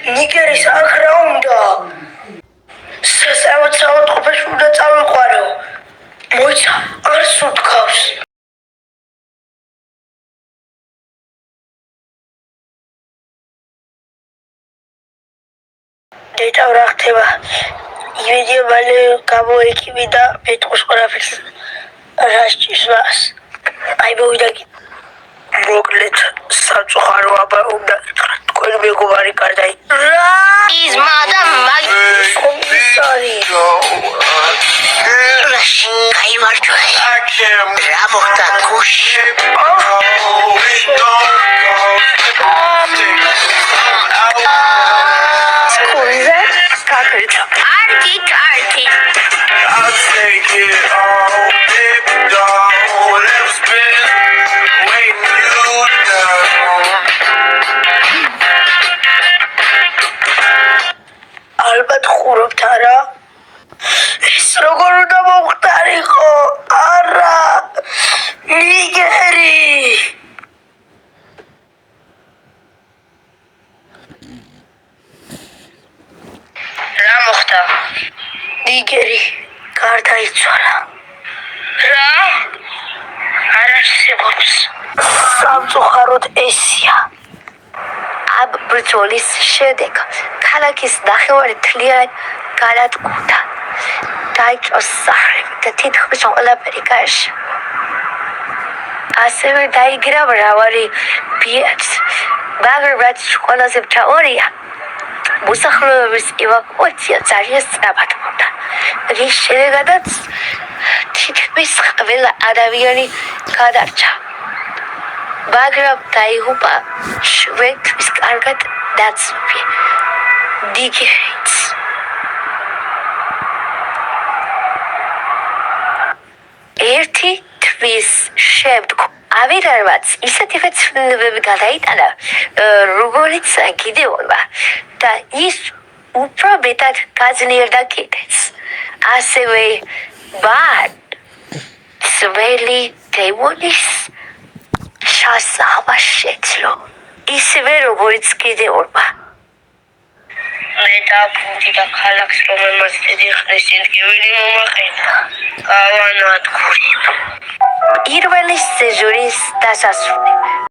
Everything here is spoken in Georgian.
ნიგერის აღრა უნდა სასამართლოდ ყოფაში უნდა წავიყვარო მოიცა არ სუნთქავს დედა რა ხდება ივედია მალე გამოეკივი და პეტროს ყველაფერს რასჭირს მას აი მოვიდა მოკლედ სამწუხარო აბა უნდა თქვენ მეგობარი კარდაი ის მადამ მაგ კომისარი აი მარჯვე რა მოხდა გუშ სკოლზე კაკეჭა არტი I'll take it all if down whatever's been weighing you down ალბათ ხურობთ არა ეს როგორ უნდა მოხდარიყო არა ნიგერი რა მოხდა ნიგერი გარდაიცვალა რა არ არსებობს სამწუხაროდ ესია Ab bრძოლის შემდეგ ქალაქის ნახევარი თლიანად განადგურდა. დაიჭრა სახლები და თითქმის ყველაფერი გაეშვა. ასევე დაიგრა მრავალი ბიეთს, მაგრამ რაც ყველაზე მთავარია, მოსახლეობის ევაკუაცია ძალიან სწრაფად მოხდა. რის შედეგადაც თითქმის ყველა ადამიანი გადარჩა. მაგრამ დაიღუპა შვედების კარგად დაცული ნიგერიც. ერთი თვის შემდგომ ავირარვაც ისეთივე ცვლილებები გადაიტანა, როგორც გიდეონმა და ის უფრო მეტად გაძლიერდა კიდეც. ასევე ბან ძველი დემონის ჩასავა შეძლო ისევე როგორც კიდეონმა. მე დავფუძნდი და ქალაქს რომელმაც დიდი ხნის ინტივიდი მომაყენა გავანადგურებ პირველი სეზონის დასასრული